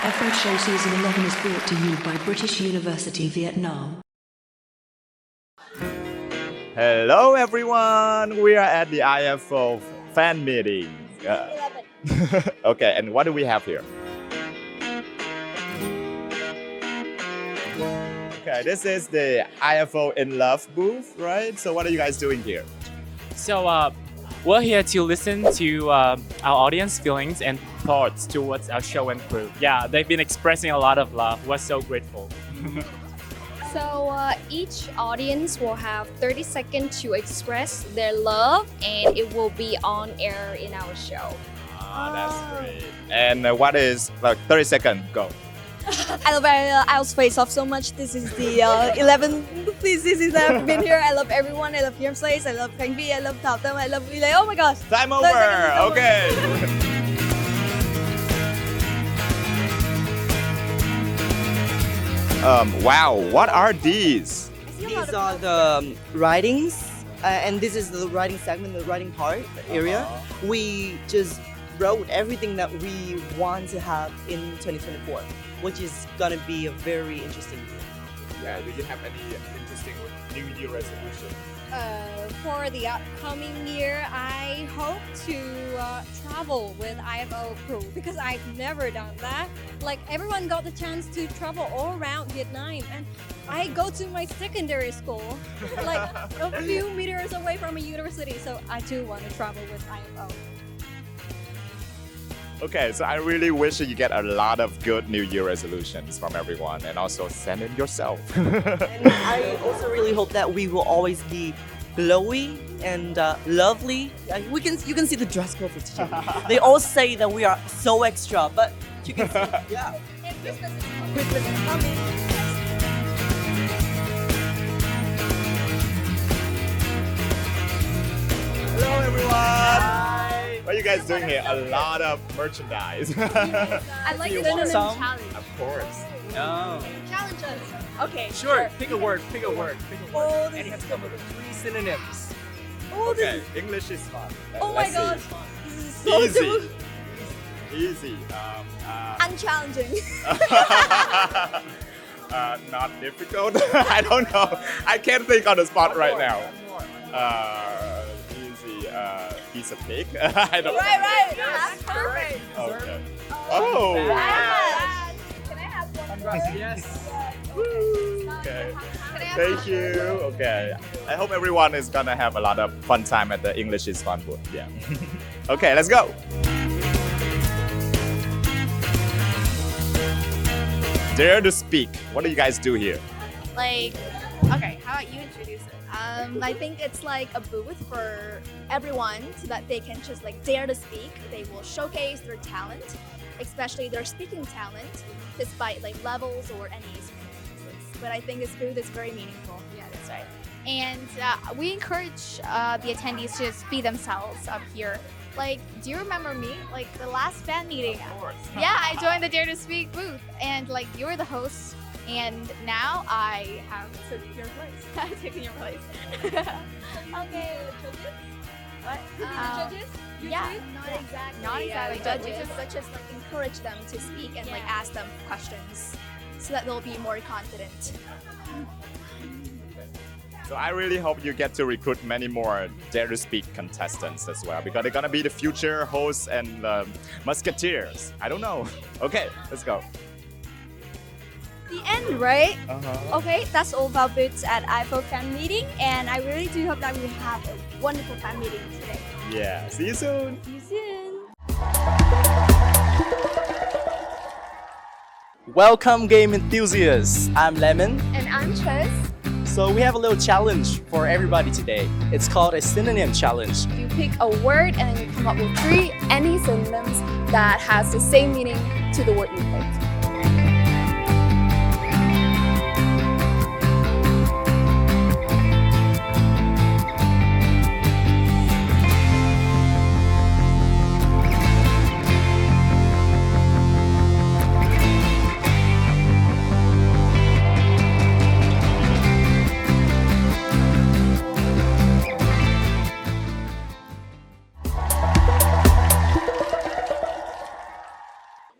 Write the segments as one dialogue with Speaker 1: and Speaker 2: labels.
Speaker 1: IFOS show season 11 is brought to you by British University, Vietnam.
Speaker 2: Hello everyone, we are at the IFO fan meeting. Okay, and what do we have here? Okay, this is the IFO in Love booth, right? So what are you guys doing here?
Speaker 3: So we're here to listen to our audience feelings and thoughts towards our show and crew. Yeah, they've been expressing a lot of love. We're so grateful.
Speaker 4: So each audience will have 30 seconds to express their love, and it will be on air in our show.
Speaker 2: That's great. And what is, 30 seconds, go.
Speaker 5: I love IELTS Face-Off so much. This is the 11th season that I've been here. I love everyone. I love IELTS Face. I love Khánh, I love Thảo, I love Phoebe. Oh my gosh.
Speaker 2: Time over. Okay. Wow, what are these?
Speaker 6: These are the writings, and this is the writing segment, the writing part, the area. We just wrote everything that we want to have in 2024, which is gonna be a very interesting year.
Speaker 2: Yeah, do you have any interesting New Year resolution?
Speaker 5: For the upcoming year, I hope to travel with IFO crew because I've never done that. Like everyone got the chance to travel all around Vietnam, and I go to my secondary school, like a few meters away from a university. So I too want to travel with IFO.
Speaker 2: Okay, so I really wish you get a lot of good New Year resolutions from everyone, and also send it yourself.
Speaker 6: And I also really hope that we will always be glowy and lovely. You can see the dress code for today. They all say that we are so extra, but you can see, yeah.
Speaker 5: And Christmas is coming.
Speaker 2: Hello everyone! What are you guys doing here? A lot of merchandise.
Speaker 4: I like
Speaker 3: You
Speaker 4: the
Speaker 3: want
Speaker 4: synonym
Speaker 3: some?
Speaker 4: challenge.
Speaker 2: Of course.
Speaker 3: Oh.
Speaker 5: Challenge us.
Speaker 4: Okay,
Speaker 3: Sure, pick a word, pick a word.
Speaker 6: Oh,
Speaker 3: And you have to come up with 3 synonyms.
Speaker 5: Oh, this
Speaker 2: Okay,
Speaker 5: is,
Speaker 2: English is fun.
Speaker 5: oh my
Speaker 2: Let's see.
Speaker 5: gosh. This is so
Speaker 2: Easy. Easy.
Speaker 5: unchallenging.
Speaker 2: Not difficult. I don't know. I can't think on the spot right now. Easy. Piece of cake. I don't.
Speaker 5: Right. That's perfect.
Speaker 2: Okay. Oh.
Speaker 5: Can I have one?
Speaker 3: Yes.
Speaker 2: Okay. Thank you. Okay. I hope everyone is gonna have a lot of fun time at the English is Fun booth. Yeah. Okay, let's go. Dare to speak. What do you guys do here?
Speaker 5: Like, okay, how about you introduce it? I think it's like a booth for everyone so that they can just like dare to speak. They will showcase their talent, especially their speaking talent, despite like levels or any circumstances. But I think this booth is very meaningful.
Speaker 7: Yeah, that's right. And we encourage the attendees to just be themselves up here. Like, do you remember me? Like the last fan meeting?
Speaker 2: Of course.
Speaker 7: Yeah, I joined the Dare to Speak booth, and like you were the host, and now I have taken your place. I've taken your place.
Speaker 5: Okay, judges? What? Judges?
Speaker 7: Yeah,
Speaker 5: Not exactly.
Speaker 7: Not exactly
Speaker 5: but we
Speaker 7: judges.
Speaker 5: just like encourage them to speak and like
Speaker 7: Yeah.
Speaker 5: ask them questions so that they'll be more confident.
Speaker 2: So I really hope you get to recruit many more Dare to Speak contestants as well, because they're gonna be the future hosts and musketeers. I don't know. Okay, let's go.
Speaker 5: The end, right?
Speaker 2: Uh-huh.
Speaker 5: Okay, that's all about booths at IFO fan meeting, and I really do hope that we have a wonderful fan meeting today.
Speaker 2: Yeah. See you soon.
Speaker 5: See you soon.
Speaker 6: Welcome, game enthusiasts. I'm Lemon.
Speaker 5: And I'm Chess.
Speaker 6: So we have a little challenge for everybody today. It's called a synonym challenge.
Speaker 4: You pick a word and then you come up with 3 any synonyms that has the same meaning to the word you picked.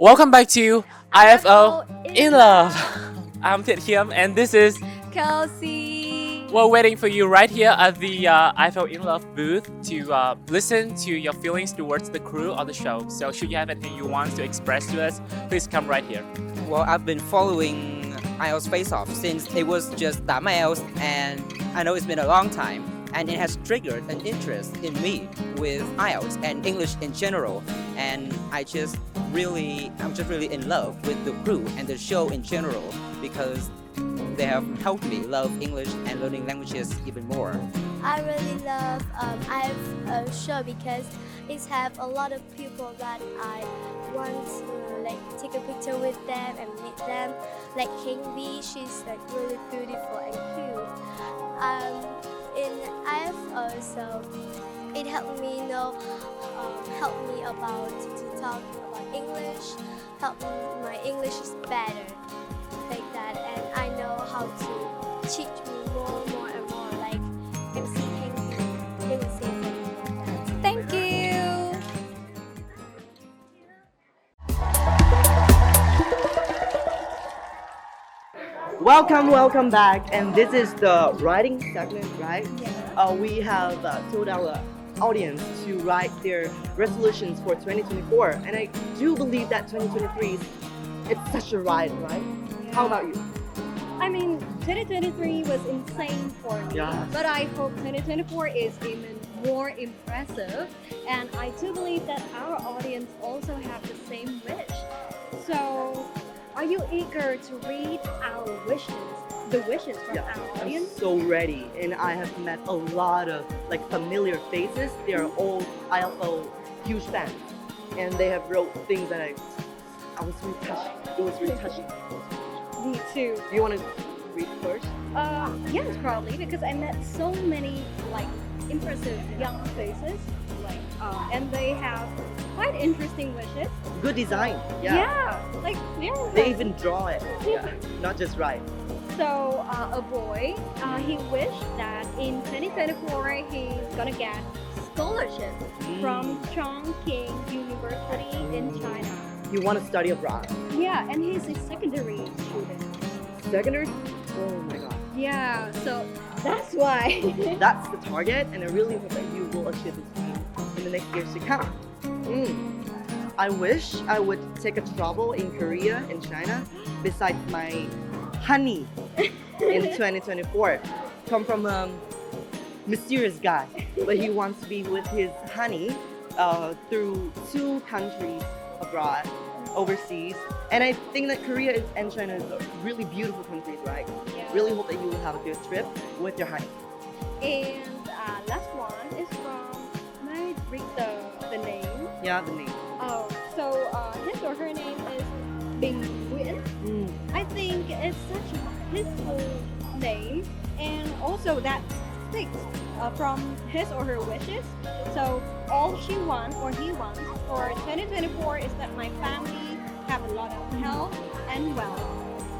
Speaker 3: Welcome back to IFO in Love. I'm Thiện and this is
Speaker 5: Kelsey.
Speaker 3: We're waiting for you right here at the IFO in Love booth to listen to your feelings towards the crew on the show. So should you have anything you want to express to us, please come right here.
Speaker 8: Well, I've been following IELTS Face-Off since it was just that IELTS, and I know it's been a long time, and it has triggered an interest in me with IELTS and English in general. And I'm just really in love with the crew and the show in general because they have helped me love English and learning languages even more.
Speaker 9: I really love IFO show because it have a lot of people that I want to like take a picture with them and meet them. Like Phoebe, she's like really beautiful and cute. In IFO, so it helped me about to talk about English, help me my English is better like that, and I know how to teach me more and more. Like MC Khanh, they will say something like that.
Speaker 5: Thank you.
Speaker 6: Welcome back, and this is the writing segment, right? Yeah. We have told our audience to write their resolutions for 2024, and I do believe that 2023 it's such a ride, right?
Speaker 5: Yeah.
Speaker 6: How about you?
Speaker 5: I mean, 2023 was insane for me, but I hope 2024 is even more impressive, and I do believe that our audience also have the same wish. So, are you eager to read our wishes? The wishes from our audience?
Speaker 6: I'm so ready, and I have met a lot of like familiar faces. They are all IFO huge fans, and they have wrote things that I was really touched. It was really touching.
Speaker 5: Me too.
Speaker 6: Do you want to read first?
Speaker 5: Yes, probably, because I met so many like impressive young faces, like and they have quite interesting wishes.
Speaker 6: Good design. They even draw it. Not just write.
Speaker 5: So a boy, he wished that in 2024 he's gonna get scholarship from Chongqing University in China.
Speaker 6: You want to study abroad?
Speaker 5: Yeah, and he's a secondary student.
Speaker 6: Secondary? Oh my god.
Speaker 5: Yeah, so that's why.
Speaker 6: That's the target, and I really hope that you will achieve this dream in the next years to come. I wish I would take a travel in Korea and China besides my honey in 2024. Come from a mysterious guy, but he wants to be with his honey through 2 countries abroad, overseas. And I think that Korea and China is really beautiful countries, right? Yeah. Really hope that you will have a good trip with your honey.
Speaker 5: And last one is from, may I read the name?
Speaker 6: Yeah, the name.
Speaker 5: Oh, so his or her name is Bình Nguyễn. I think it's such a peaceful name, and also that sticks from his or her wishes. So all she wants or he wants for 2024 is that my family have a lot of health and wealth.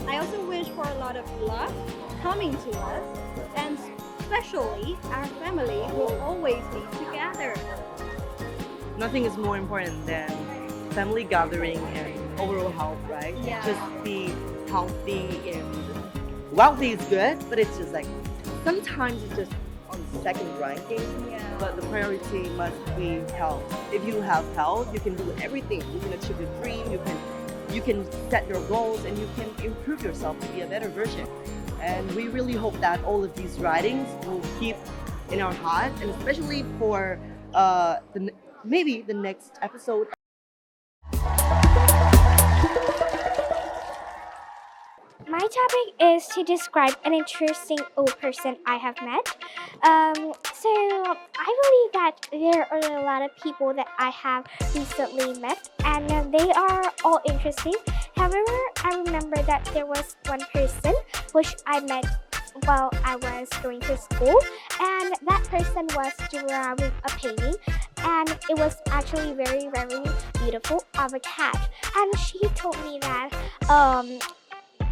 Speaker 5: I also wish for a lot of luck coming to us, and especially our family will always be together.
Speaker 6: Nothing is more important than family gathering and overall health, right?
Speaker 5: Yeah.
Speaker 6: Just be healthy, and wealthy is good, but it's just like sometimes it's just on second ranking.
Speaker 5: Yeah.
Speaker 6: But the priority must be health. If you have health, you can do everything. You can achieve your dream. You can set your goals, and you can improve yourself to be a better version. And we really hope that all of these writings will keep in our heart, and especially for maybe the next episode.
Speaker 9: My topic is to describe an interesting old person I have met. So I believe that there are a lot of people that I have recently met, and they are all interesting. However, I remember that there was one person which I met while I was going to school, and that person was drawing a painting, and it was actually very, very beautiful of a cat. And she told me that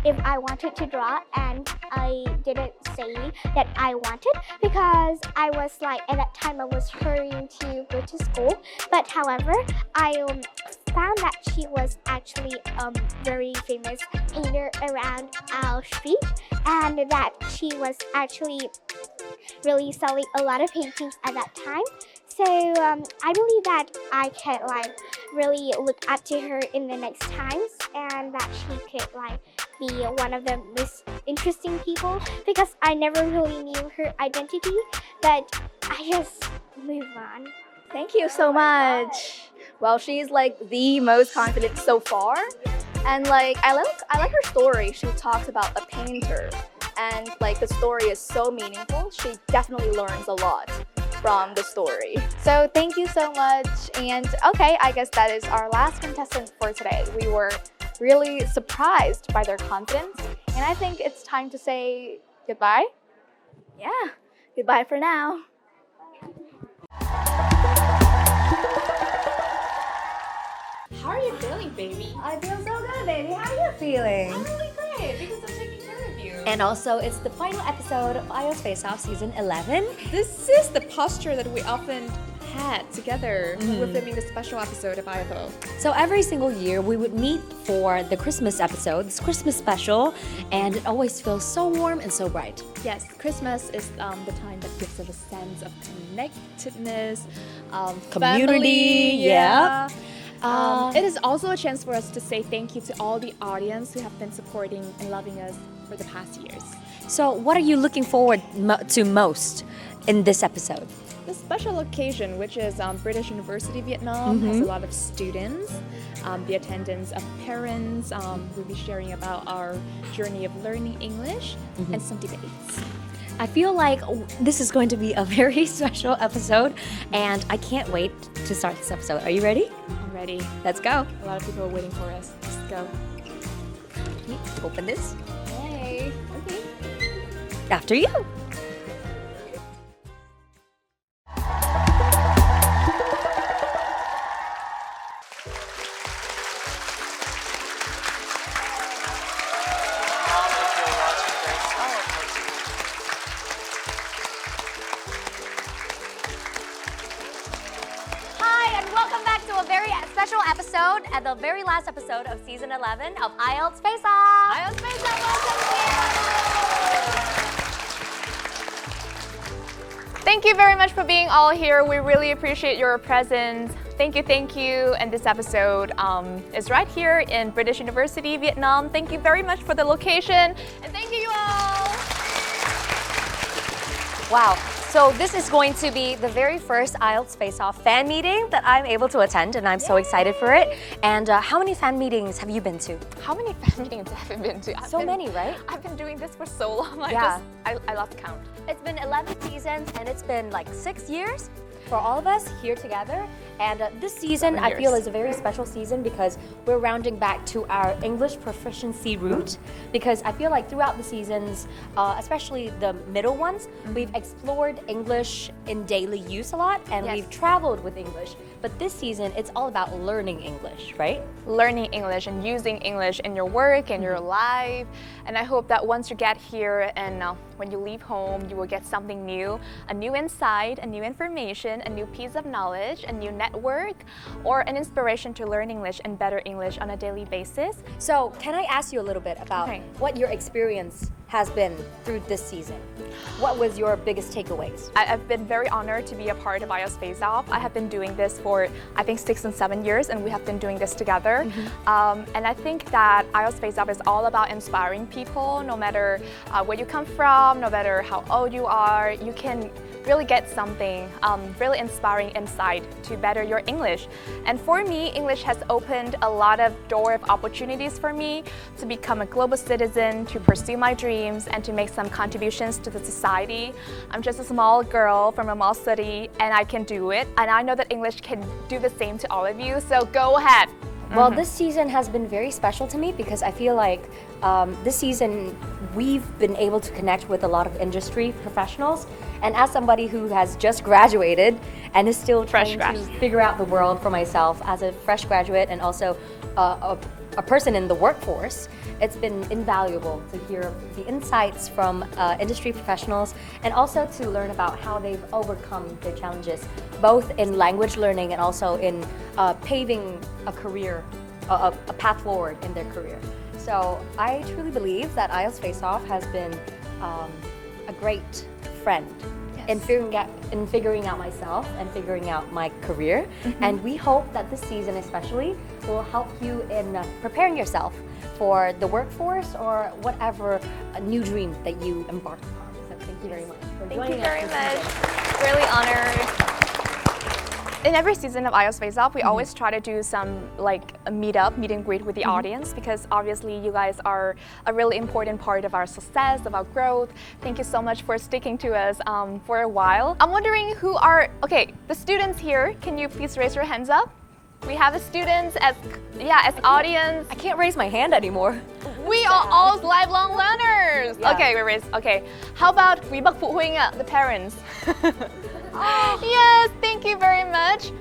Speaker 9: if I wanted to draw, and I didn't say that I wanted because I was like, at that time I was hurrying to go to school. But however, I found that she was actually a very famous painter around our street, and that she was actually really selling a lot of paintings at that time. So I believe that I can really look up to her in the next times, and that she could be one of the most interesting people, because I never really knew her identity, but I just move on.
Speaker 10: Thank you so much. Well, she's the most confident so far, and I like her story. She talks about a painter, and the story is so meaningful. She definitely learns a lot from the story.
Speaker 7: So thank you so much. And okay, I guess that is our last contestant for today. We were really surprised by their confidence, and I think it's time to say goodbye.
Speaker 10: Yeah, goodbye for now.
Speaker 7: How are you feeling, baby?
Speaker 11: I feel so good, baby. How are you feeling?
Speaker 7: I'm really great because I'm taking care of you.
Speaker 11: And also, it's the final episode of IELTS Face-Off Season 11.
Speaker 12: This is the posture that we often had together when we're filming the special episode of IFO.
Speaker 11: So every single year, we would meet for the Christmas episode, this Christmas special, and it always feels so warm and so bright.
Speaker 12: Yes, Christmas is the time that gives us a sense of connectedness,
Speaker 11: Community,
Speaker 12: family,
Speaker 11: yeah.
Speaker 12: It is also a chance for us to say thank you to all the audience who have been supporting and loving us for the past years.
Speaker 11: So what are you looking forward to most in this episode?
Speaker 12: The special occasion, which is British University Vietnam, has a lot of students, the attendance of parents. We'll be sharing about our journey of learning English and some debates.
Speaker 11: I feel like this is going to be a very special episode, and I can't wait to start this episode. Are you ready?
Speaker 12: I'm ready.
Speaker 11: Let's go.
Speaker 12: A lot of people are waiting for us. Let's go.
Speaker 11: Open this.
Speaker 12: Hey. Okay.
Speaker 11: After you.
Speaker 13: Special episode at the very last episode of season 11 of IELTS Face-Off.
Speaker 7: IELTS Face-Off, welcome here. Thank you very much for being all here. We really appreciate your presence. Thank you. And this episode is right here in British University, Vietnam. Thank you very much for the location, and thank you all.
Speaker 13: Wow. So this is going to be the very first IELTS Face-Off fan meeting that I'm able to attend, and I'm so excited for it. And how many fan meetings have you been to?
Speaker 7: How many fan meetings have you been to?
Speaker 13: So many, right?
Speaker 7: I've been doing this for so long.
Speaker 13: Yeah.
Speaker 7: I lost count.
Speaker 13: It's been 11 seasons, and it's been 6 years for all of us here together. And this season, I feel, is a very special season because we're rounding back to our English proficiency route. Because I feel like throughout the seasons, especially the middle ones, we've explored English in daily use a lot, and we've traveled with English. But this season, it's all about learning English, right?
Speaker 7: Learning English and using English in your work and your life. And I hope that once you get here and when you leave home, you will get something new, a new insight, a new information, a new piece of knowledge, a new network, or an inspiration to learn English and better English on a daily basis.
Speaker 13: So can I ask you a little bit about what your experience has been through this season? What was your biggest takeaways?
Speaker 7: I've been very honored to be a part of IELTS Face-Off. I have been doing this for, I think, 6 and 7 years, and we have been doing this together. And I think that IELTS Face-Off is all about inspiring people, no matter where you come from, no matter how old you are. You can really get something really inspiring insight to better your English. And for me, English has opened a lot of door of opportunities for me to become a global citizen, to pursue my dreams, and to make some contributions to the society. I'm just a small girl from a small city, and I can do it. And I know that English can do the same to all of you, so go ahead.
Speaker 13: Well, this season has been very special to me because I feel like this season we've been able to connect with a lot of industry professionals. And as somebody who has just graduated and is still trying to figure out the world for myself as a fresh graduate and also a a person in the workforce, it's been invaluable to hear the insights from industry professionals and also to learn about how they've overcome their challenges, both in language learning and also in paving a career, a path forward in their career. So I truly believe that IELTS Face-Off has been a great friend in figuring out myself and figuring out my career. And we hope that this season especially will help you in preparing yourself for the workforce or whatever new dream that you embark upon. So thank you very much for joining us.
Speaker 7: Thank you very much. Really honored. In every season of IELTS Face-Off, we always try to do some like a meet and greet with the audience, because obviously you guys are a really important part of our success, of our growth. Thank you so much for sticking to us for a while. I'm wondering who are, okay, the students here, can you please raise your hands up? We have the students as audience.
Speaker 13: I can't raise my hand anymore.
Speaker 7: We are all lifelong learners.
Speaker 13: Yeah.
Speaker 7: Okay, we raise, okay. How about quý bậc phụ huynh, the parents? Yes, thank you very much.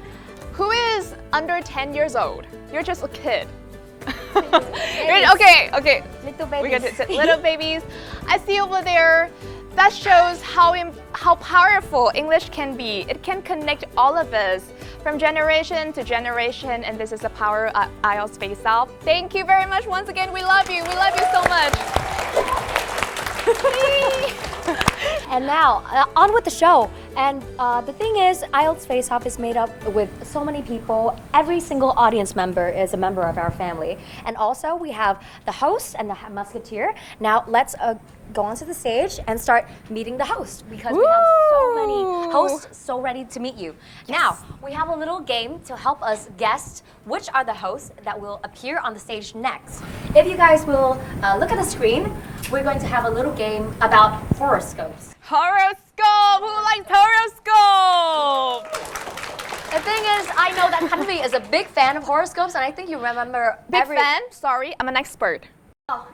Speaker 7: Who is under 10 years old? You're just a kid. Okay.
Speaker 13: Little babies.
Speaker 7: We got to little babies. I see over there. That shows how powerful English can be. It can connect all of us from generation to generation, and this is the power of IELTS Face-Off. Thank you very much once again. We love you. We love you so much.
Speaker 13: And now, on with the show. And the thing is, IELTS Face-Off is made up with so many people. Every single audience member is a member of our family. And also, we have the host and the musketeer. Now, let's go onto the stage and start meeting the host, because we have so many hosts so ready to meet you. Yes. Now, we have a little game to help us guess which are the hosts that will appear on the stage next. If you guys will look at the screen, we're going to have a little game about horoscopes.
Speaker 7: Horoscope! Who likes horoscope?
Speaker 13: The thing is, I know that Phoebe is a big fan of horoscopes, and I think you remember
Speaker 7: Big fan? Sorry, I'm an expert.
Speaker 13: Oh.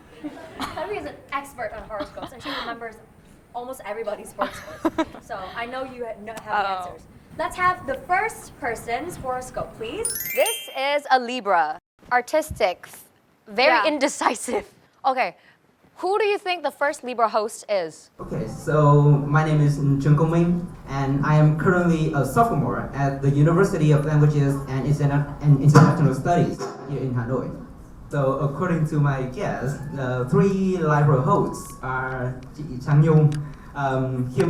Speaker 13: Phoebe is an expert on horoscopes, and she remembers almost everybody's horoscopes. So I know you have the answers. Let's have the first person's horoscope, please. This is a Libra. Artistic, very indecisive. Okay, who do you think the first Libra host is?
Speaker 14: Okay, so my name is Trần, and I am currently a sophomore at the University of Languages and International Studies here in Hanoi. So according to my guess, the three Libra hosts are Nhung,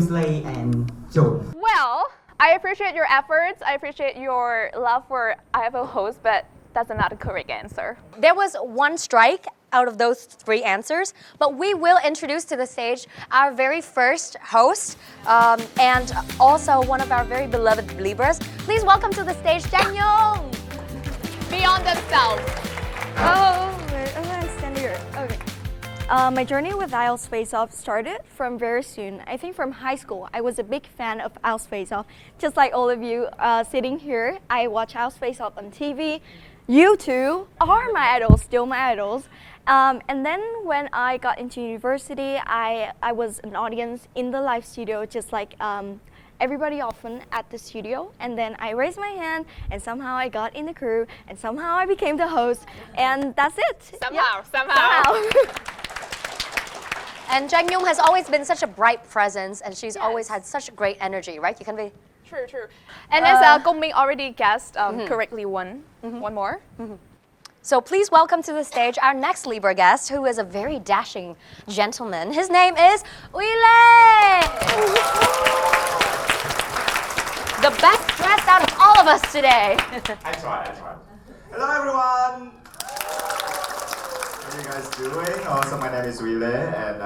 Speaker 14: Slay, and Trần.
Speaker 7: Well, I appreciate your efforts. I appreciate your love for IFO hosts, but that's not a correct answer.
Speaker 13: There was one strike out of those three answers, but we will introduce to the stage our very first host and also one of our very beloved Libras. Please welcome to the stage, Nhung.
Speaker 7: Beyond themselves.
Speaker 15: Oh, wait, I'm gonna stand here. Okay. My journey with IELTS Face-Off started from very soon. I think from high school, I was a big fan of IELTS Face-Off. Just like all of you sitting here, I watch IELTS Face-Off on TV. You two are my idols, still my idols. And then when I got into university, I was an audience in the live studio, just like everybody often at the studio. And then I raised my hand, and somehow I got in the crew, and somehow I became the host, and that's it.
Speaker 7: Somehow.
Speaker 13: And Nhung has always been such a bright presence, and she's always had such great energy, right? You can be.
Speaker 7: True. And as Gong Ming already guessed correctly one more.
Speaker 13: So please welcome to the stage our next Libra guest, who is a very dashing gentleman. His name is Uile! The best dressed out of all of us today.
Speaker 2: I tried. Hello everyone! How are you guys doing? So my name is Uile, and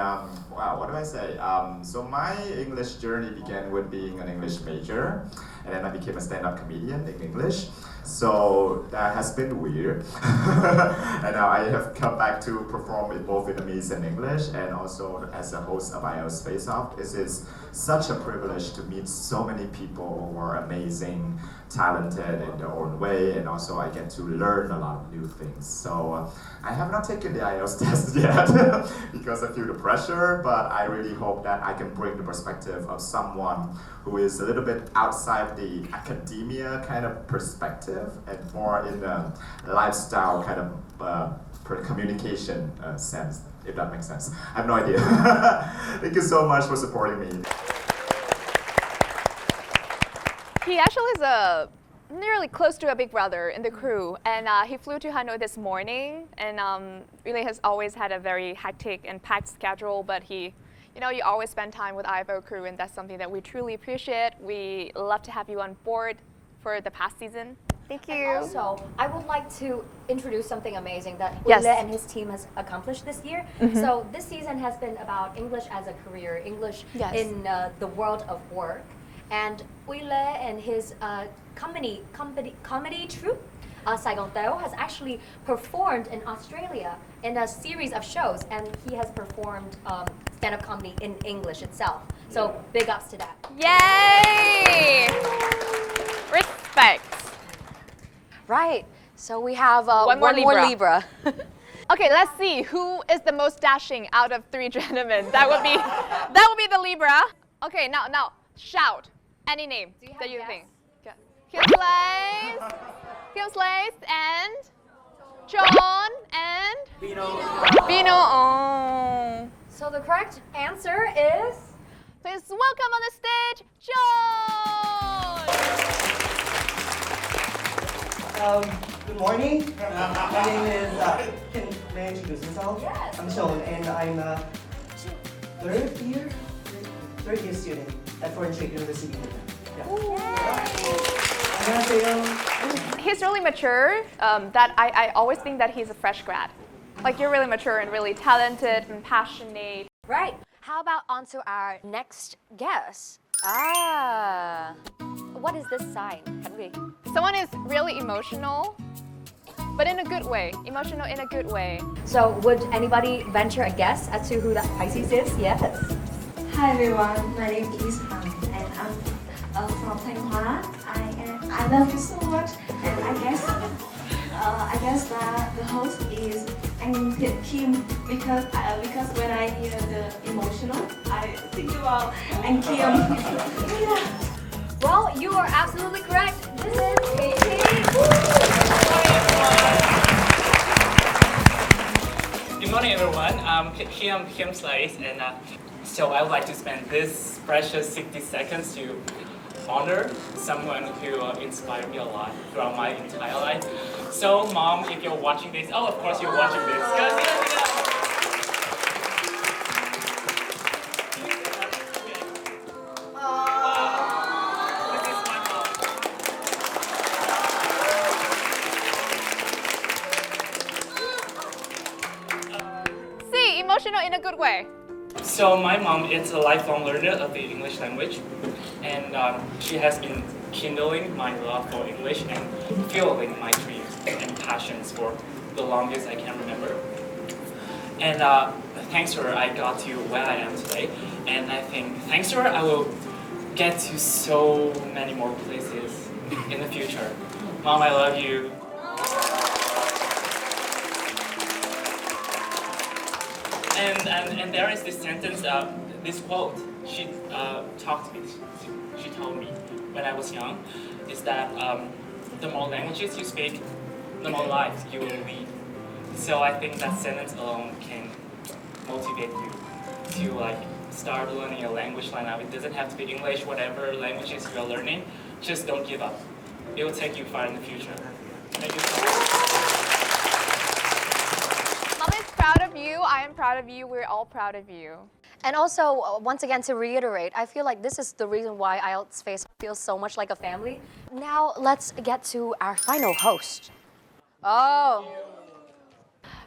Speaker 2: wow, what do I say? So my English journey began with being an English major, and then I became a stand-up comedian in English. So that has been weird. And now I have come back to perform in both Vietnamese and English, and also as a host of IELTS Face-Off. This is such a privilege to meet so many people who are amazing, talented in their own way, and also I get to learn a lot of new things. So I have not taken the IELTS test yet because I feel the pressure, but I really hope that I can bring the perspective of someone who is a little bit outside the academia kind of perspective and more in the lifestyle kind of communication sense, if that makes sense. I have no idea. Thank you so much for supporting me.
Speaker 7: He actually is nearly close to a big brother in the crew, and he flew to Hanoi this morning, and really has always had a very hectic and packed schedule, but he, you always spend time with IFO crew, and that's something that we truly appreciate. We love to have you on board for the past season. Thank you.
Speaker 13: And also, I would like to introduce something amazing that
Speaker 7: Yes.
Speaker 13: Wille and his team has accomplished this year.
Speaker 7: Mhm.
Speaker 13: So this season has been about English as a career, English
Speaker 7: Yes.
Speaker 13: in the world of work. And Wille and his comedy troupe, Saigon Tao, has actually performed in Australia in a series of shows, and he has performed stand-up comedy in English itself. So big ups to that.
Speaker 7: Yay! Respect.
Speaker 13: Right. So we have
Speaker 7: one more
Speaker 13: Libra.
Speaker 7: Libra. Okay, let's see who is the most dashing out of 3 gentlemen. That would be the Libra. Okay, now shout any name that you think. Kim Slice and John and Vino. Oh.
Speaker 13: So the correct answer is.
Speaker 7: Please welcome on the stage, John.
Speaker 6: Good morning. My name is may I introduce myself?
Speaker 13: Yes.
Speaker 6: I'm Sean, and I'm a third year student at Foreign Trade University.
Speaker 7: He's really mature. That I always think that he's a fresh grad. Like, you're really mature and really talented and passionate.
Speaker 13: Right. How about on to our next guest? What is this sign?
Speaker 7: Someone is really emotional, but in a good way. Emotional in a good way.
Speaker 13: So would anybody venture a guess as to who that Pisces is? Yes.
Speaker 16: Hi everyone, my name is Han, and I'm from Thanh Hóa. I love you so much, and I guess that the host is anh Kim because when I hear the emotional, I think about anh Kim. Yeah.
Speaker 13: Well, you are absolutely correct. This is
Speaker 3: Good morning, everyone. Here I'm Kim Slice, and so I would like to spend this precious 60 seconds to honor someone who inspired me a lot throughout my entire life. So, Mom, if you're watching this, of course you're watching this.
Speaker 7: Emotional in a good way.
Speaker 3: So my mom is a lifelong learner of the English language, and she has been kindling my love for English and fueling my dreams and passions for the longest I can remember. And thanks to her, I got to where I am today. And I think thanks to her, I will get to so many more places in the future. Mom, I love you. And there is this sentence, this quote she talked to me, she told me when I was young, is that the more languages you speak, the more lives you will lead. So I think that sentence alone can motivate you to start learning a language right now. It doesn't have to be English, whatever languages you are learning, just don't give up. It will take you far in the future. Thank you so much.
Speaker 7: Proud of you, I am proud of you, we're all proud of you.
Speaker 13: And also, once again, to reiterate, I feel like this is the reason why IELTS Face-Off feels so much like a family. Now, let's get to our final host.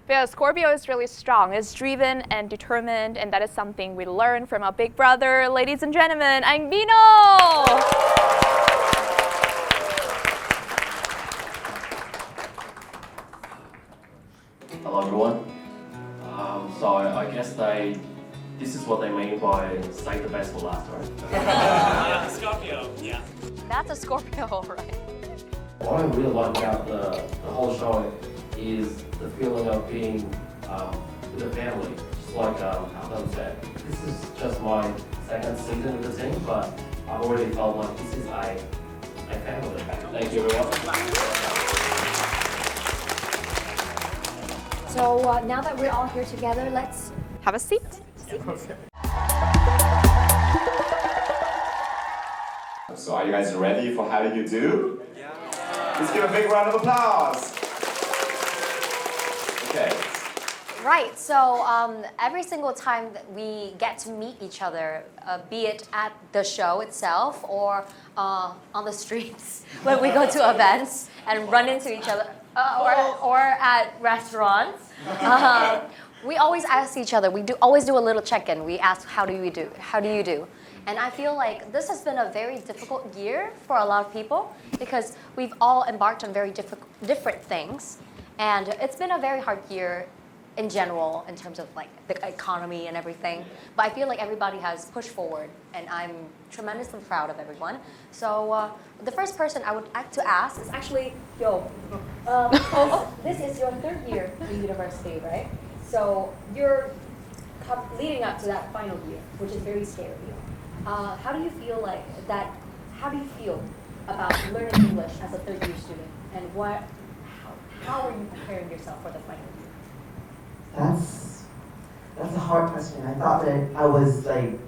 Speaker 7: Because Scorpio is really strong, it's driven and determined, and that is something we learn from our big brother. Ladies and gentlemen, I'm Vino!
Speaker 17: Hello everyone. So I guess this is what they mean by save the best for last, right?
Speaker 3: Yeah, Scorpio, yeah.
Speaker 13: That's a Scorpio, right?
Speaker 17: What I really like about the whole show is the feeling of being with a family. Just like Thao said, this is just my second season with the team, but I've already felt like this is a family. Thank you everyone.
Speaker 13: So So now that we're all here together, let's
Speaker 7: have a seat.
Speaker 2: So are you guys ready for how do you do? Yeah. Let's give a big round of applause. Okay.
Speaker 13: Right, so every single time that we get to meet each other, be it at the show itself or on the streets when we go to events and run into each other, or at restaurants, we always ask each other, we always do a little check-in. We ask, how do you do? How do you do? And I feel like this has been a very difficult year for a lot of people because we've all embarked on very different things. And it's been a very hard year in general in terms of like the economy and everything. But I feel like everybody has pushed forward and I'm tremendously proud of everyone. So the first person I would like to ask is actually Yo. This is your third year in university, right? So you're leading up to that final year, which is very scary. How do you feel like that? How do you feel about learning English as a third year student? And how are you preparing yourself for the final year?
Speaker 6: That's a hard question. I thought that I was like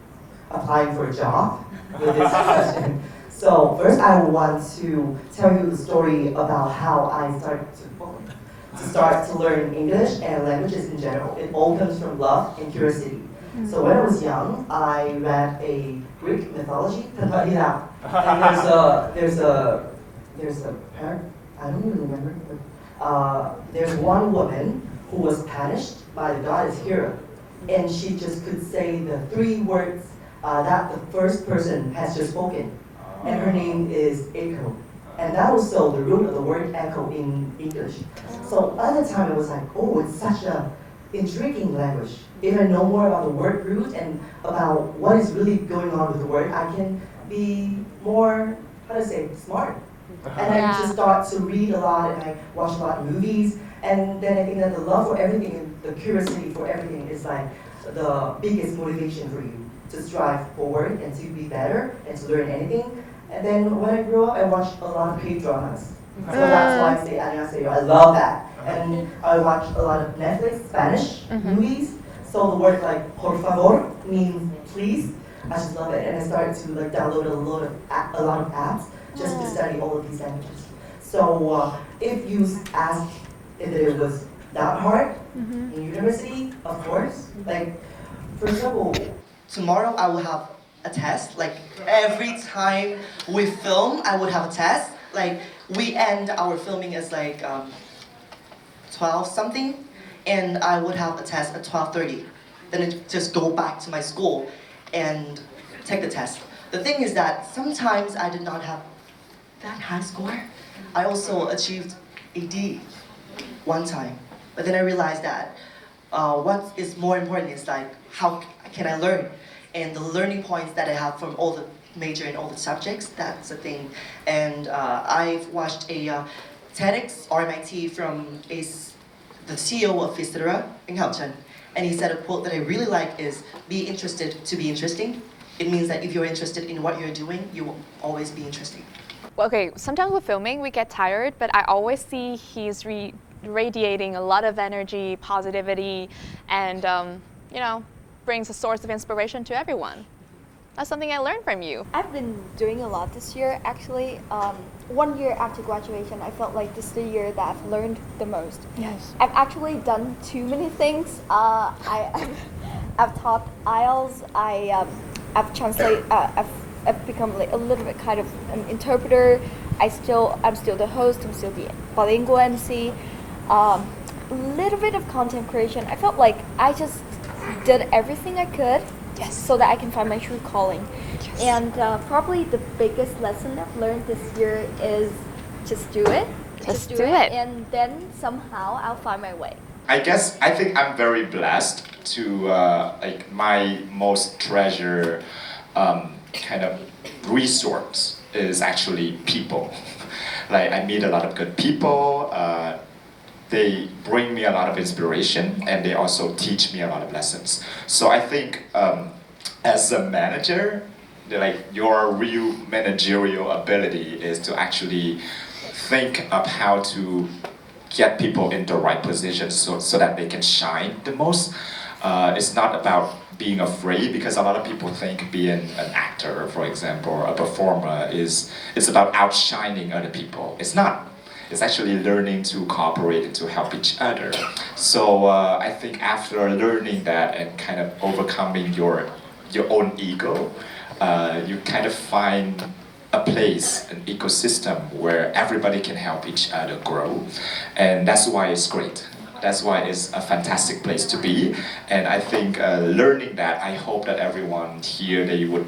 Speaker 6: applying for a job with this question. So first I want to tell you the story about how I started to learn English and languages in general. It all comes from love and curiosity. So when I was young, I read a Greek mythology. And there's a parent, I don't really remember. There's one woman who was punished by the goddess Hera, and she just could say the 3 words that the first person has just spoken, and her name is Echo. And that was so the root of the word echo in English. So by the time I was like, oh, it's such a intriguing language. If I know more about the word root and about what is really going on with the word, I can be more, smart. And I just start to read a lot and I watch a lot of movies. And then I think that the love for everything and the curiosity for everything is like the biggest motivation for you to strive forward and to be better and to learn anything. And then when I grew up, I watched a lot of K-dramas. So that's why I say 안녕하세요. I love that. And I watched a lot of Netflix Spanish movies. So the word like por favor means please. I just love it. And I started to like download a lot of apps just to study all of these languages. So if you ask if it was that hard in university, of course. Like, for example, tomorrow I will have a test. Like every time we film, I would have a test. Like we end our filming as like 12 something, and I would have a test at 12:30. Then I just go back to my school and take the test. The thing is that sometimes I did not have that high score. I also achieved a D one time, but then I realized that what is more important is like how can I learn, and the learning points that I have from all the major and all the subjects, that's the thing. And I've watched a TEDx RMIT from the CEO of Trần, and he said a quote that I really like is, be interested to be interesting. It means that if you're interested in what you're doing, you will always be interesting.
Speaker 7: Well, okay, sometimes with filming we get tired, but I always see he's radiating a lot of energy, positivity, and you know, brings a source of inspiration to everyone. That's something I learned from you.
Speaker 15: I've been doing a lot this year. Actually, 1 year after graduation, I felt like this is the year that I've learned the most.
Speaker 7: Yes.
Speaker 15: I've actually done too many things. I've taught IELTS. I've translated. I've become like a little bit kind of an interpreter. I'm still the host. I'm still the bilingual MC. Little bit of content creation. I felt like I just did everything I could. Yes. So that I can find my true calling. Yes. And probably the biggest lesson I've learned this year is just do it.
Speaker 7: Just do it.
Speaker 15: And then somehow I'll find my way.
Speaker 2: I think I'm very blessed to like my most treasure kind of resource is actually people. Like I meet a lot of good people. They bring me a lot of inspiration, and they also teach me a lot of lessons. So I think as a manager, like your real managerial ability is to actually think of how to get people in the right position so that they can shine the most. It's not about being afraid, because a lot of people think being an actor, for example, or a performer it's about outshining other people. It's not. It's actually learning to cooperate and to help each other. So I think after learning that and kind of overcoming your own ego, you kind of find a place, an ecosystem where everybody can help each other grow. And that's why it's great. That's why it's a fantastic place to be. And I think learning that, I hope that everyone here, they would,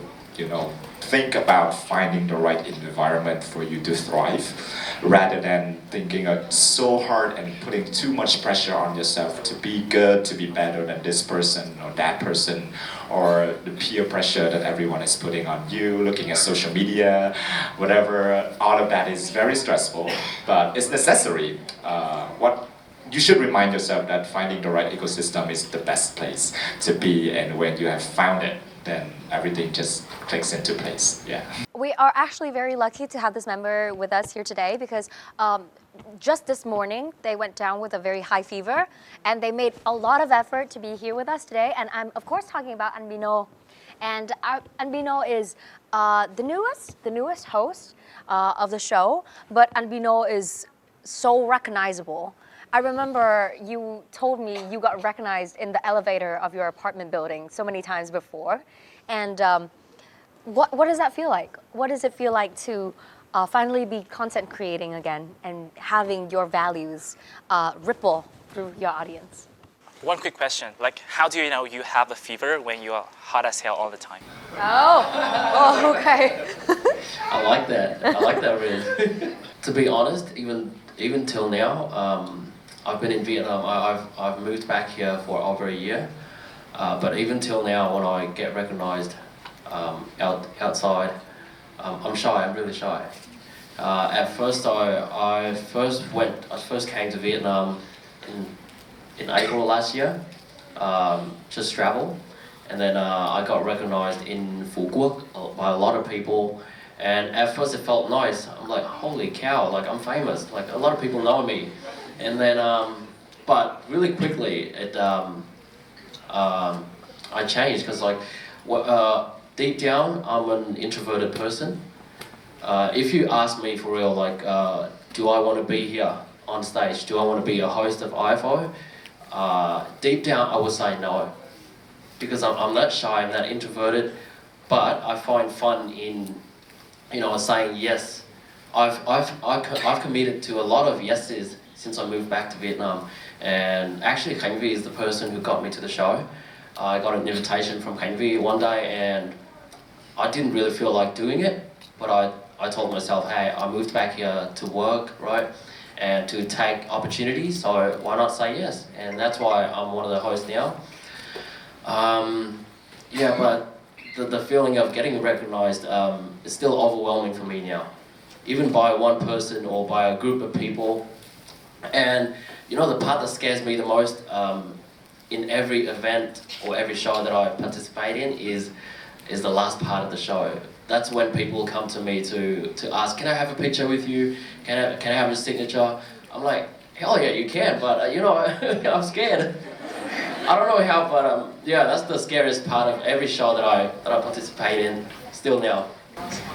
Speaker 2: think about finding the right environment for you to thrive, rather than thinking so hard and putting too much pressure on yourself to be good, to be better than this person or that person, or the peer pressure that everyone is putting on you, looking at social media, whatever. All of that is very stressful, but it's necessary. You should remind yourself that finding the right ecosystem is the best place to be, and when you have found it, then everything just clicks into place. Yeah.
Speaker 13: We are actually very lucky to have this member with us here today, because just this morning they went down with a very high fever, and they made a lot of effort to be here with us today. And I'm of course talking about Anbino. And Anbino is the newest host of the show, but Anbino is so recognizable. I remember you told me you got recognized in the elevator of your apartment building so many times before. And what does that feel like? What does it feel like to finally be content creating again and having your values ripple through your audience?
Speaker 3: One quick question, like how do you know you have a fever when you are hot as hell all the time?
Speaker 13: Oh, okay.
Speaker 17: I like that really. To be honest, even till now, I've been in Vietnam. I've moved back here for over a year, but even till now, when I get recognized outside, I'm shy. I'm really shy. At first, I first came to Vietnam in April last year, just travel, and then I got recognized in Phu Quoc by a lot of people. And at first, it felt nice. I'm like, holy cow! Like I'm famous. Like a lot of people know me. And then, but really quickly, I changed, because deep down, I'm an introverted person. If you ask me for real, do I want to be here on stage? Do I want to be a host of IFO? Deep down, I would say no, because I'm that shy, I'm that introverted. But I find fun in, saying yes. I've committed to a lot of yeses since I moved back to Vietnam. And actually Khánh is the person who got me to the show. I got an invitation from Khánh one day, and I didn't really feel like doing it, but I told myself, hey, I moved back here to work, right? And to take opportunities, so why not say yes? And that's why I'm one of the hosts now. Yeah, but the feeling of getting recognized is still overwhelming for me now. Even by one person or by a group of people. And the part that scares me the most in every event or every show that I participate in is the last part of the show. That's when people come to me to ask, can I have a picture with you? Can I have your signature? I'm like, hell yeah, you can, but I'm scared. I don't know how, but yeah, that's the scariest part of every show that I participate in still now.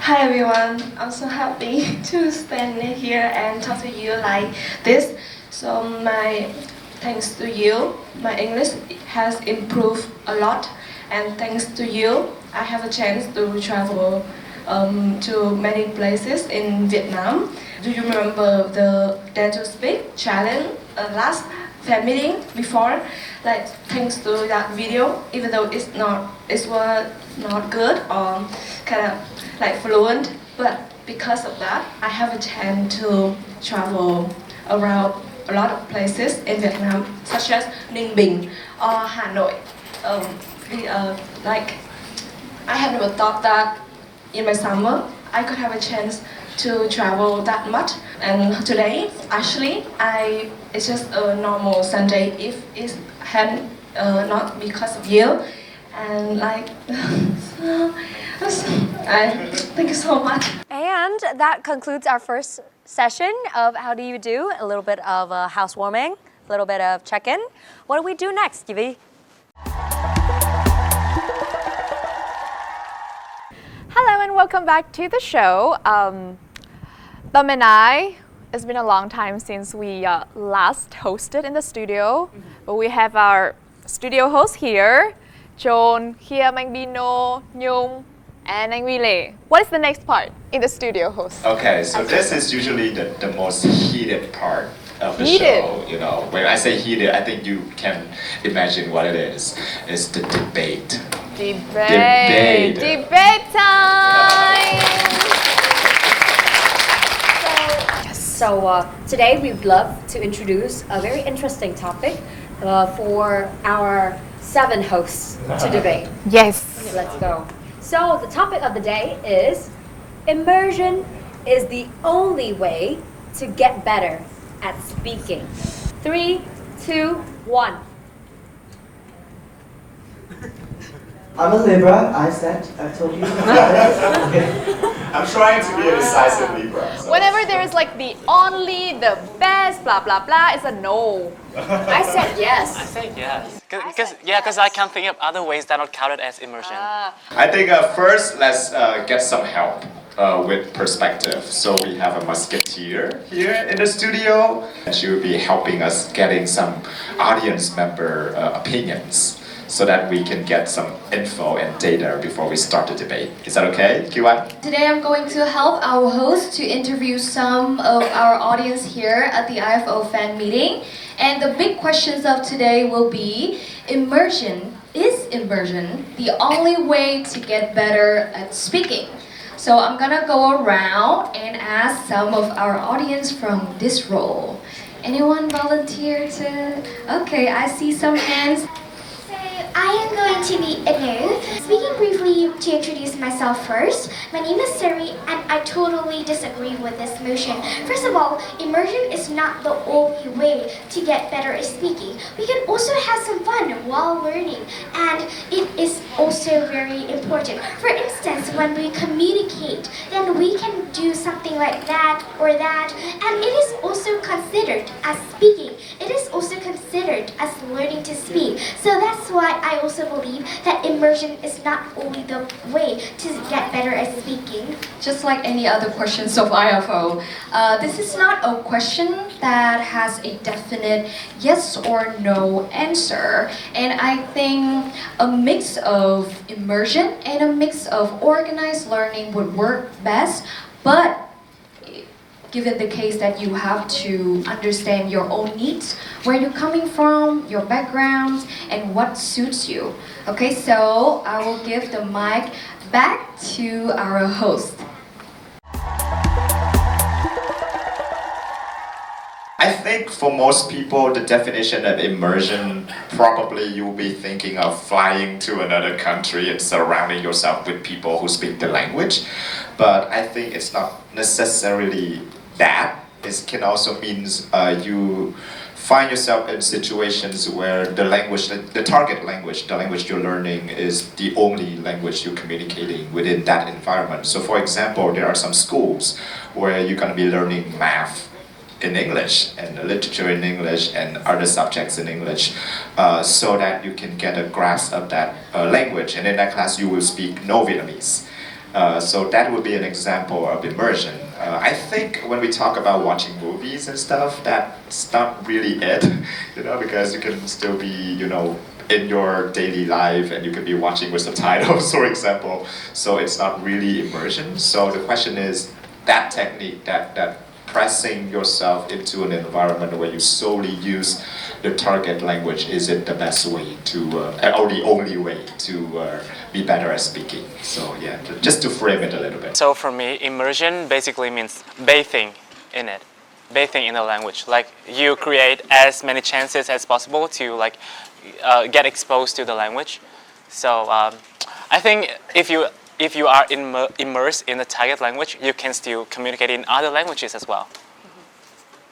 Speaker 16: Hi everyone, I'm so happy to stand here and talk to you like this. So thanks to you, my English has improved a lot, and thanks to you, I have a chance to travel to many places in Vietnam. Do you remember the Dare to Speak challenge last fan meeting before? Thanks to that video, even though it was not good or kind of fluent, but because of that, I have a chance to travel around a lot of places in Vietnam, such as Ninh Bình or Hanoi. I have never thought that in my summer I could have a chance to travel that much. And today, actually, it's just a normal Sunday if it hadn't not because of you. And thank you so much.
Speaker 13: And that concludes our first session of How Do You Do, a little bit of housewarming, a little bit of check-in. What do we do next, Kiwi?
Speaker 7: Hello and welcome back to the show. Thumb and I, it's been a long time since we last hosted in the studio, but we have our studio hosts here, John, Kia, Mangbino, Nhung, and Angwile. What is the next part in the studio host?
Speaker 2: Okay, so this is usually the most heated part of the show. You know, when I say heated, I think you can imagine what it is. It's the debate.
Speaker 7: Debate time!
Speaker 11: So today we would love to introduce a very interesting topic for our 7 hosts to debate.
Speaker 7: Yes.
Speaker 11: Okay, let's go. So the topic of the day is immersion is the only way to get better at speaking. 3, 2, 1.
Speaker 14: I'm a Libra, I told you.
Speaker 2: I'm trying to be a decisive Libra. So.
Speaker 7: Whenever there is like the only, the best, blah blah blah, it's a no.
Speaker 11: I said yes.
Speaker 3: I said yes. Because I can't think of other ways that are counted as immersion.
Speaker 2: I think first let's get some help with perspective. So we have a musketeer here in the studio, and she will be helping us getting some audience member opinions, so that we can get some info and data before we start the debate. Is that okay, Kiwan?
Speaker 18: Today I'm going to help our host to interview some of our audience here at the IFO fan meeting. And the big questions of today will be immersion. Is immersion the only way to get better at speaking? So I'm gonna go around and ask some of our audience from this role. Anyone volunteer to? Okay, I see some hands.
Speaker 9: I am going to be Anu. Speaking briefly to introduce myself first, my name is Suri and I totally disagree with this motion. First of all, immersion is not the only way to get better at speaking. We can also have some fun while learning, and it is also very important. For instance, when we communicate, then we can do something like that or that, and it is also considered as speaking. It is also considered as learning to speak. So that's why I also believe that immersion is not only the way to get better at speaking.
Speaker 18: Just like any other questions of IFO, this is not a question that has a definite yes or no answer. And I think a mix of immersion and a mix of organized learning would work best. But given the case that you have to understand your own needs, where you're coming from, your background, and what suits you. Okay, so I will give the mic back to our host.
Speaker 2: I think for most people, the definition of immersion, probably you'll be thinking of flying to another country and surrounding yourself with people who speak the language. But I think it's not necessarily that. It can also means you find yourself in situations where the language, the target language, the language you're learning is the only language you're communicating within that environment. So for example, there are some schools where you're going to be learning math in English and literature in English and other subjects in English, so that you can get a grasp of that language, and in that class you will speak no Vietnamese. So that would be an example of immersion. I think when we talk about watching movies and stuff, that's not really it, you know, because you can still be, you know, in your daily life and you can be watching with subtitles, for example. So it's not really immersion. So the question is, that technique, that pressing yourself into an environment where you solely use the target language, is it the best way to, or the only way to be better at speaking? So yeah, just to frame it a little bit.
Speaker 3: So for me, immersion basically means bathing in it, bathing in the language. Like you create as many chances as possible to like get exposed to the language. So I think if you are immersed in the target language, you can still communicate in other languages as well.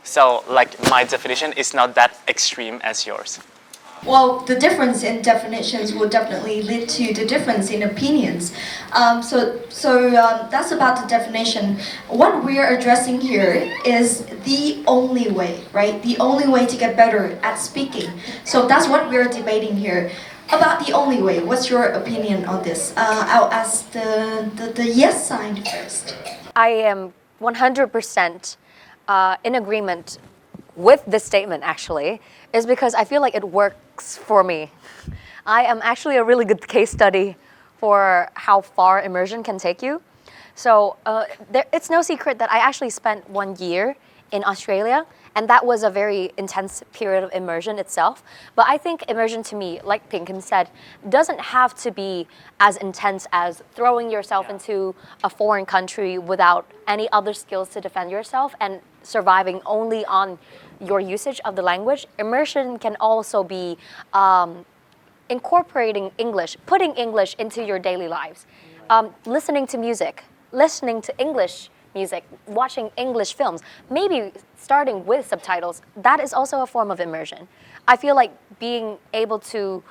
Speaker 3: So like my definition is not that extreme as yours.
Speaker 19: well, the difference in definitions will definitely lead to the difference in opinions. So that's about the definition. What we're addressing here is the only way, right? The only way to get better at speaking. So that's what we're debating here. About the only way, what's your opinion on this? I'll ask the yes sign first.
Speaker 13: I am 100% in agreement with this statement, actually, is because I feel like it works for me. I am actually a really good case study for how far immersion can take you. So it's no secret that I actually spent 1 year in Australia, and that was a very intense period of immersion itself. But I think immersion to me, like Pinkham said, doesn't have to be as intense as throwing yourself into a foreign country without any other skills to defend yourself and surviving only on your usage of the language. Immersion can also be incorporating English, putting English into your daily lives, listening to music, listening to English music, watching English films, maybe starting with subtitles. That is also a form of immersion. I feel like being able to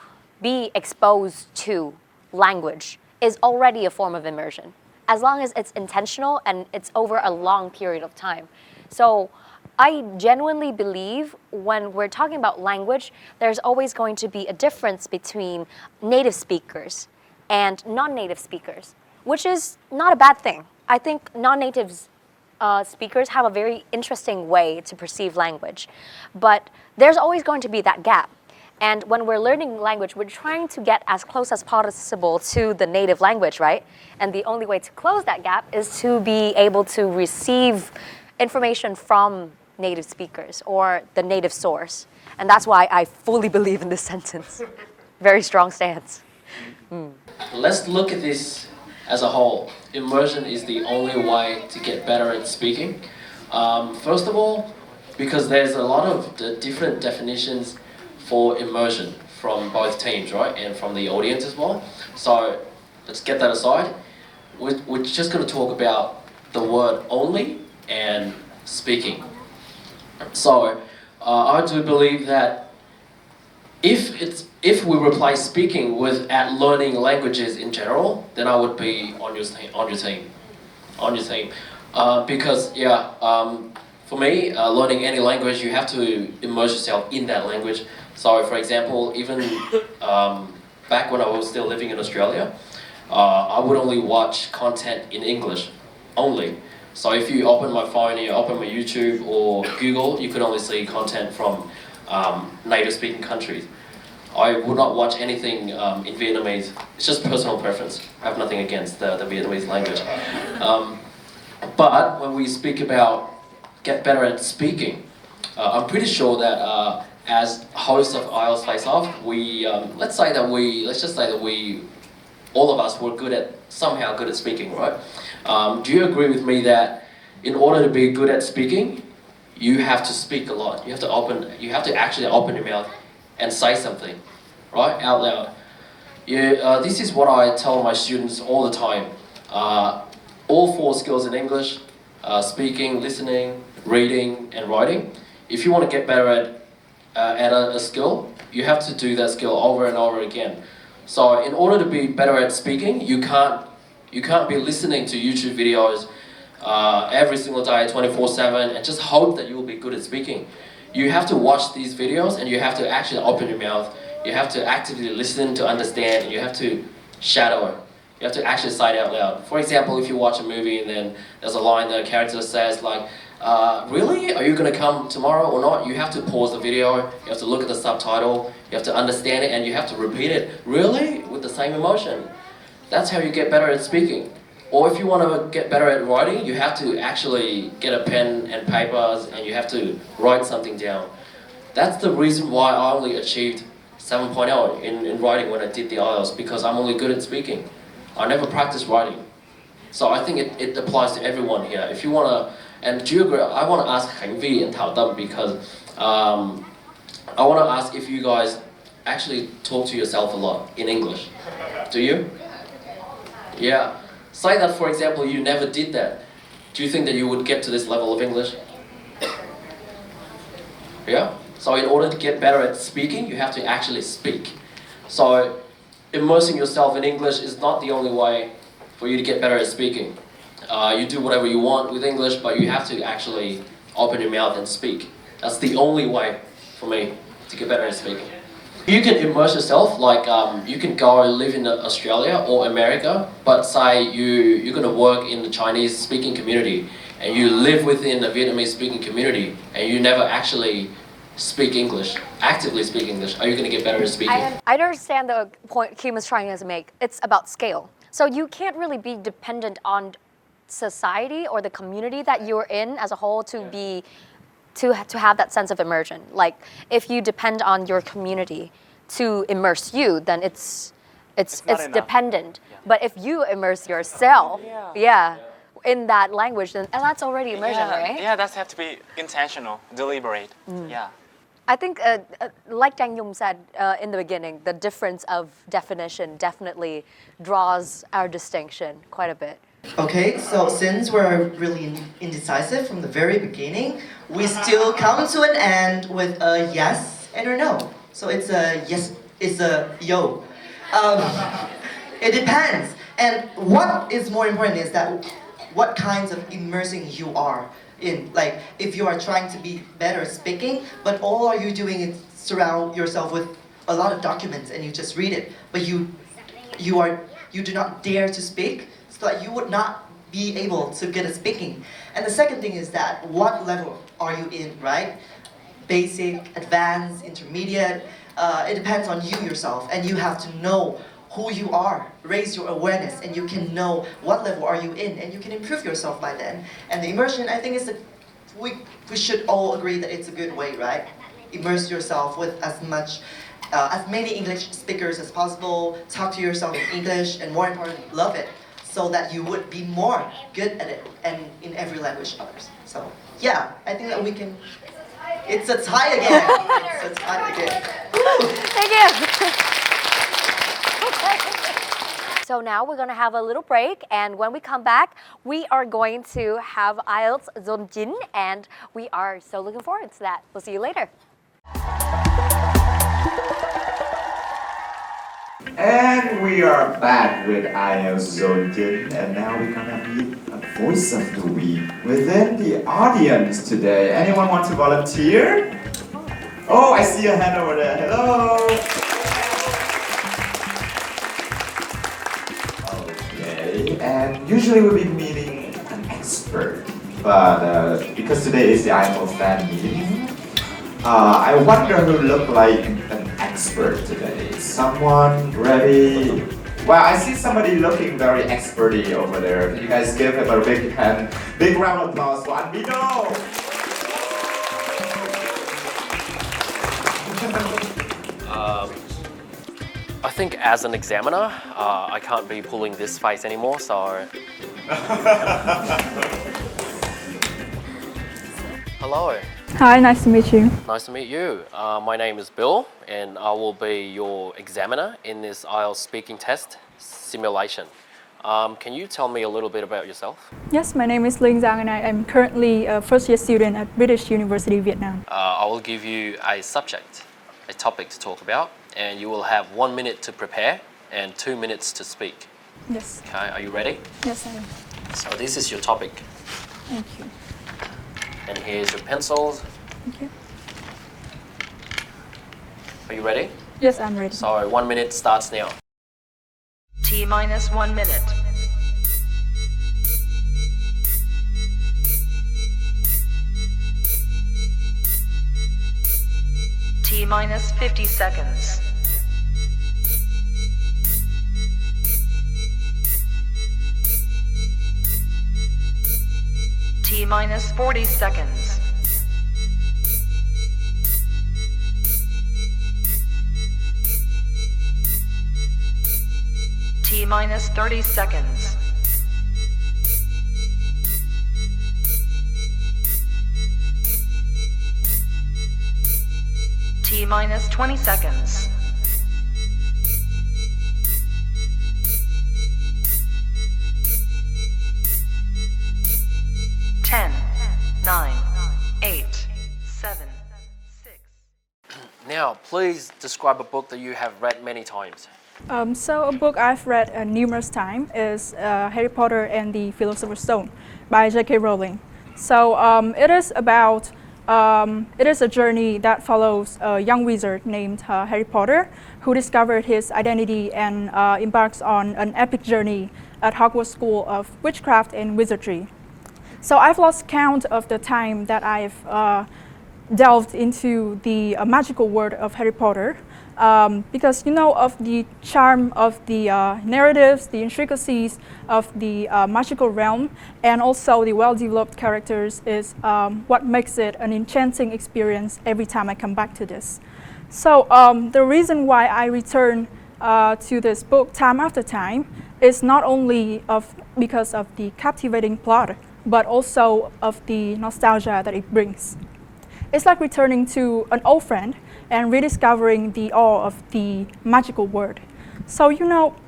Speaker 13: be exposed to language is already a form of immersion, as long as it's intentional and it's over a long period of time. So I genuinely believe when we're talking about language, there's always going to be a difference between native speakers and non-native speakers, which is not a bad thing. I think non-native speakers have a very interesting way to perceive language, but there's always going to be that gap. And when we're learning language, we're trying to get as close as possible to the native language, right? And the only way to close that gap is to be able to receive information from native speakers or the native source. And that's why I fully believe in this sentence. Very strong stance.
Speaker 17: Let's look at this as a whole. Immersion is the only way to get better at speaking. First of all, because there's a lot of the different definitions for immersion from both teams, right? And from the audience as well. So let's get that aside. We're just going to talk about the word only and speaking. So I do believe that if we replace speaking with learning languages in general, then I would be on your team. Because for me, learning any language, you have to immerse yourself in that language. So for example, even back when I was still living in Australia, I would only watch content in English only. So if you open my phone and you open my YouTube or Google, you could only see content from native speaking countries. I would not watch anything in Vietnamese. It's just personal preference. I have nothing against the Vietnamese language. But when we speak about get better at speaking, I'm pretty sure that as hosts of IELTS Face-Off, let's just say that all of us were somehow good at speaking, right? Do you agree with me that in order to be good at speaking, you have to speak a lot. You have to actually open your mouth and say something, right, out loud. This is what I tell my students all the time. All 4 skills in English, speaking, listening, reading, and writing. If you want to get better at a skill, you have to do that skill over and over again. So in order to be better at speaking, you can't be listening to YouTube videos every single day, 24/7, and just hope that you will be good at speaking. You have to watch these videos and you have to actually open your mouth. You have to actively listen to understand, and you have to shadow it. You have to actually say it out loud. For example, if you watch a movie and then there's a line that a character says like, really? Are you going to come tomorrow or not? You have to pause the video, you have to look at the subtitle, you have to understand it, and you have to repeat it, really? With the same emotion. That's how you get better at speaking. Or if you want to get better at writing, you have to actually get a pen and papers and you have to write something down. That's the reason why I only achieved 7.0 in writing when I did the IELTS, because I'm only good at speaking. I never practiced writing. So I think it applies to everyone here. If you want to, and do you agree, I want to ask Khánh and Thao because I want to ask if you guys actually talk to yourself a lot in English. Do you? Yeah. Say that, for example, you never did that. Do you think that you would get to this level of English? Yeah?
Speaker 20: So in order to get better at speaking, you have to actually speak. So immersing yourself in English is not the only way for you to get better at speaking. You do whatever you want with English, but you have to actually open your mouth and speak. That's the only way for me to get better at speaking. You can immerse yourself, like you can go and live in Australia or America, but say you're going to work in the Chinese speaking community and you live within the Vietnamese speaking community and you never actually speak English, actively speak English. Are you going to get better at speaking?
Speaker 11: I understand the point Kim is trying to make. It's about scale. So you can't really be dependent on society or the community that you're in as a whole to have that sense of immersion. Like if you depend on your community to immerse you, then it's dependent. Yeah. But if you immerse yourself, in that language, then that's already immersion, right?
Speaker 3: Yeah, that has to be intentional, deliberate. Yeah.
Speaker 11: I think, like Nhung said in the beginning, the difference of definition definitely draws our distinction quite a bit.
Speaker 6: Okay, so since we're really indecisive from the very beginning, we still come to an end with a yes and a no. So it's a yes, it's a yo. It depends. And what is more important is that what kinds of immersing you are in. Like if you are trying to be better at speaking, but all are you doing is surround yourself with a lot of documents and you just read it, but you do not dare to speak, so that you would not be able to get a speaking. And the second thing is that what level are you in, right? Basic, advanced, intermediate. It depends on you yourself, and you have to know who you are, raise your awareness, and you can know what level are you in, and you can improve yourself by then. And the immersion, I think, we should all agree that it's a good way, right? Immerse yourself with as many English speakers as possible, talk to yourself in English, and more importantly, love it, so that you would be more good at it, and in every language others. So, yeah, I think that we can, it's a tie again. It's a tie again. Woo!
Speaker 11: Thank you. So now we're going to have a little break, and when we come back, we are going to have IELTS Zone 9, and we are so looking forward to that. We'll see you later.
Speaker 2: And we are back with IELTS Zone 9, and now we're gonna meet a voice of the week within the audience today. Anyone want to volunteer? Oh, I see a hand over there. Hello. Okay, and usually we'll be meeting an expert, but because today is the IFOS fan meeting, I wonder who looked like an expert today. Someone ready? Well, I see somebody looking very experty over there. Can you guys give him a big hand? Big round of applause for Anbino!
Speaker 20: I think as an examiner, I can't be pulling this face anymore, so... Hello.
Speaker 21: Hi, nice to meet you.
Speaker 20: Nice to meet you. My name is Bill, and I will be your examiner in this IELTS speaking test simulation. Can you tell me a little bit about yourself?
Speaker 21: Yes, my name is Linh Giang, and I am currently a first-year student at British University, Vietnam.
Speaker 20: I will give you a subject, a topic to talk about, and you will have 1 minute to prepare and 2 minutes to speak.
Speaker 21: Yes.
Speaker 20: Okay, are you ready?
Speaker 21: Yes, I am.
Speaker 20: So this is your topic.
Speaker 21: Thank you.
Speaker 20: And here's your pencils.
Speaker 21: Thank you.
Speaker 20: Are you ready?
Speaker 21: Yes, I'm ready.
Speaker 20: So 1 minute starts now.
Speaker 22: T-minus 1 minute. T-minus 50 seconds. T-minus 40 seconds. T-minus 30 seconds. T-minus 20 seconds. Ten, 9, 8, 7, 6.
Speaker 20: please describe a book that you have read many times.
Speaker 21: So a book I've read numerous times is Harry Potter and the Philosopher's Stone by J.K. Rowling. So it is a journey that follows a young wizard named Harry Potter, who discovered his identity and embarks on an epic journey at Hogwarts School of Witchcraft and Wizardry. So I've lost count of the time that I've delved into the magical world of Harry Potter, because of the charm of the narratives, the intricacies of the magical realm, and also the well-developed characters is what makes it an enchanting experience every time I come back to this. So the reason why I return to this book time after time is not only because of the captivating plot, but also of the nostalgia that it brings. It's like returning to an old friend and rediscovering the awe of the magical world. So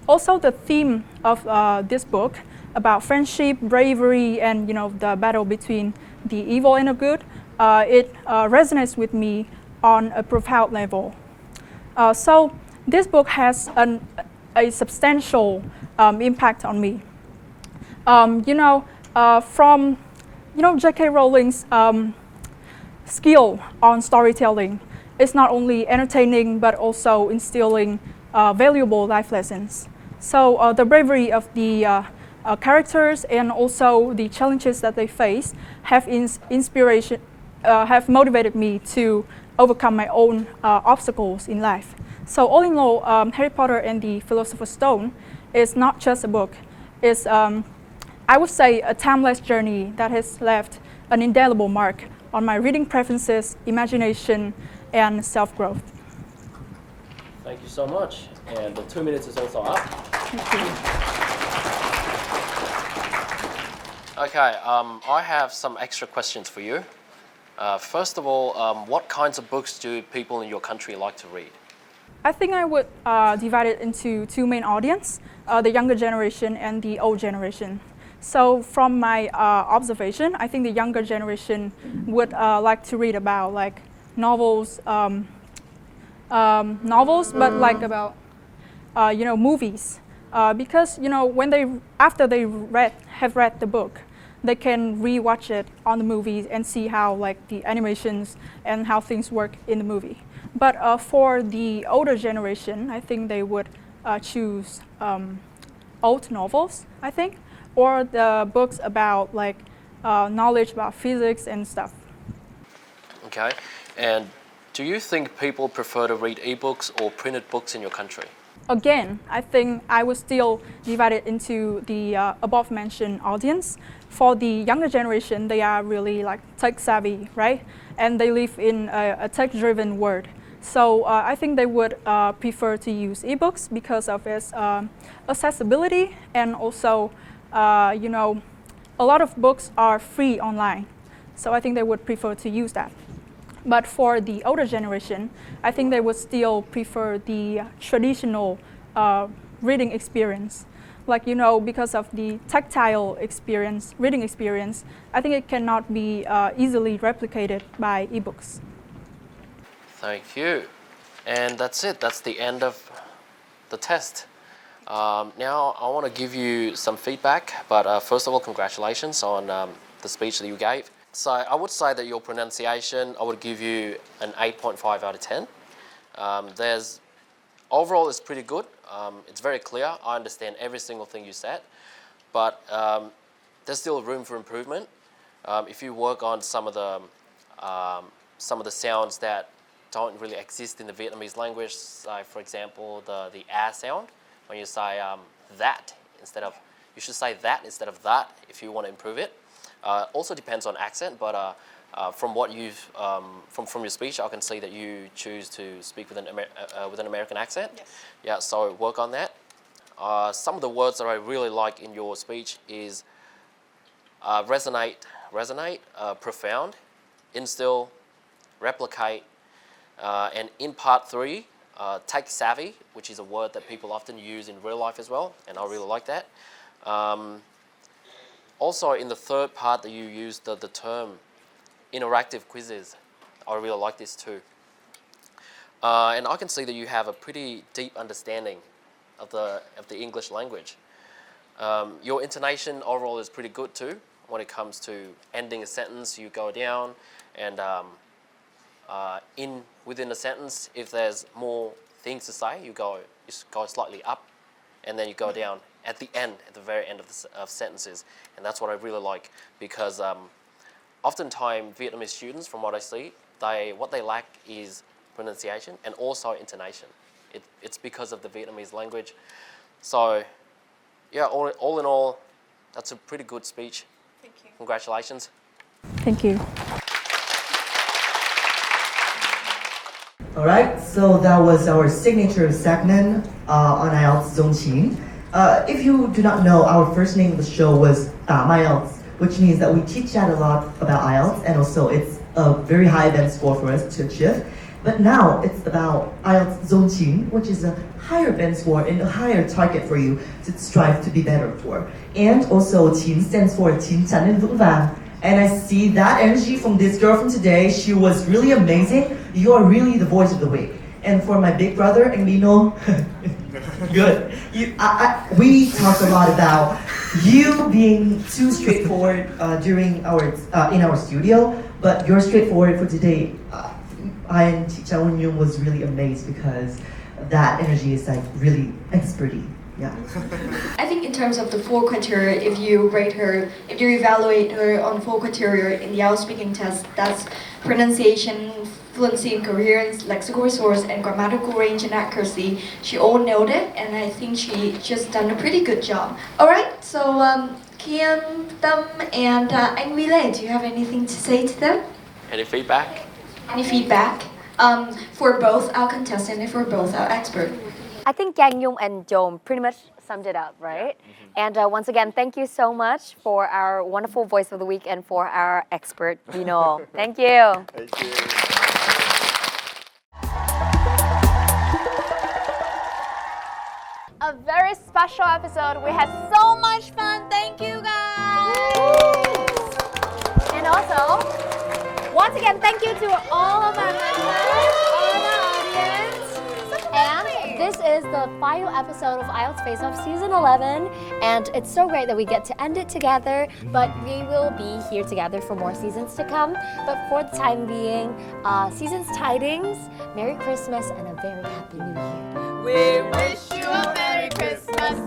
Speaker 21: also the theme of this book about friendship, bravery, and the battle between the evil and the good, it resonates with me on a profound level. So this book has a substantial impact on me. From J.K. Rowling's skill on storytelling, it's not only entertaining but also instilling valuable life lessons. So the bravery of the characters and also the challenges that they face have motivated me to overcome my own obstacles in life. So all in all, Harry Potter and the Philosopher's Stone is not just a book. It's, I would say, a timeless journey that has left an indelible mark on my reading preferences, imagination, and self-growth.
Speaker 20: Thank you so much. And the 2 minutes is also up. Okay, I have some extra questions for you. First of all, what kinds of books do people in your country like to read?
Speaker 21: I think I would divide it into two main audiences, the younger generation and the old generation. So from my observation, I think the younger generation would like to read about like novels, but like about movies, because when after they have read the book, they can rewatch it on the movies and see how like the animations and how things work in the movie. But for the older generation, I think they would choose old novels, I think, or the books about like knowledge about physics and stuff.
Speaker 20: Okay, and do you think people prefer to read ebooks or printed books in your country?
Speaker 21: Again, I think I would still divide it into the above-mentioned audience. For the younger generation, they are really like tech-savvy, right? And they live in a tech-driven world. So I think they would prefer to use ebooks because of its accessibility, and also, a lot of books are free online. So I think they would prefer to use that. But for the older generation, I think they would still prefer the traditional reading experience. Like, because of the tactile experience, reading experience, I think it cannot be easily replicated by ebooks.
Speaker 20: Thank you. And that's it. That's the end of the test. Now, I want to give you some feedback. But first of all, congratulations on the speech that you gave. So I would say that your pronunciation, I would give you an 8.5 out of 10. Overall, it's pretty good. It's very clear. I understand every single thing you said. But there's still room for improvement. If you work on some of the sounds that don't really exist in the Vietnamese language, like for example, the a sound, when you say that instead of, you should say that instead of that if you want to improve it. Also depends on accent, but from what you've from your speech, I can see that you choose to speak with an American accent. Yes. Yeah, so work on that. Some of the words that I really like in your speech is resonate, profound, instill, replicate, and in part 3, tech savvy, which is a word that people often use in real life as well, and I really like that. Also, in the third part that you used the term interactive quizzes, I really like this too. And I can see that you have a pretty deep understanding of the English language. Your intonation overall is pretty good too. When it comes to ending a sentence, you go down, and within a sentence, if there's more things to say, you go slightly up, and then you go down at the end, at the very end of sentences. And that's what I really like, because oftentimes Vietnamese students, from what I see, what they lack is pronunciation and also intonation. It's because of the Vietnamese language. So yeah, all in all, that's a pretty good speech.
Speaker 12: Thank you.
Speaker 20: Congratulations.
Speaker 21: Thank you.
Speaker 6: All right, so that was our signature segment on IELTS Zone 9. If you do not know, our first name of the show was IELTS, which means that we teach chat a lot about IELTS, and also it's a very high event score for us to achieve. But now it's about IELTS Zone 9, which is a higher event score and a higher target for you to strive to be better for. And also 9 stands for 9 chắn nên vững vàng. And I see that energy from this girl from today. She was really amazing. You are really the voice of the week. And for my big brother, Emilio, good. We talked a lot about you being too straightforward during in our studio, but you're straightforward for today. I and Nhung was really amazed because that energy is like really experty. Yeah.
Speaker 19: I think in terms of the 4 criteria, if you evaluate her on 4 criteria in the IELTS speaking test, that's pronunciation, fluency and coherence, lexical resource, and grammatical range and accuracy. She all nailed it, and I think she just done a pretty good job. Alright, so Kim, Tâm, and anh Wile, do you have anything to say to them?
Speaker 20: Any feedback?
Speaker 19: Any feedback for both our contestants and for both our experts?
Speaker 13: I think Trang, Nhung, and Jom pretty much summed it up, right? Yeah. And once again, thank you so much for our wonderful voice of the week and for our expert, Vino. Thank you.
Speaker 2: Thank you.
Speaker 1: A very special episode. We had so much fun. Thank you, guys.
Speaker 13: And also, once again, thank you to all of our members, all of our audience. And this is the final episode of IELTS Face-Off Season 11, and it's so great that we get to end it together, but we will be here together for more seasons to come. But for the time being, season's tidings, Merry Christmas and a very Happy New Year.
Speaker 1: We wish you a Merry Christmas.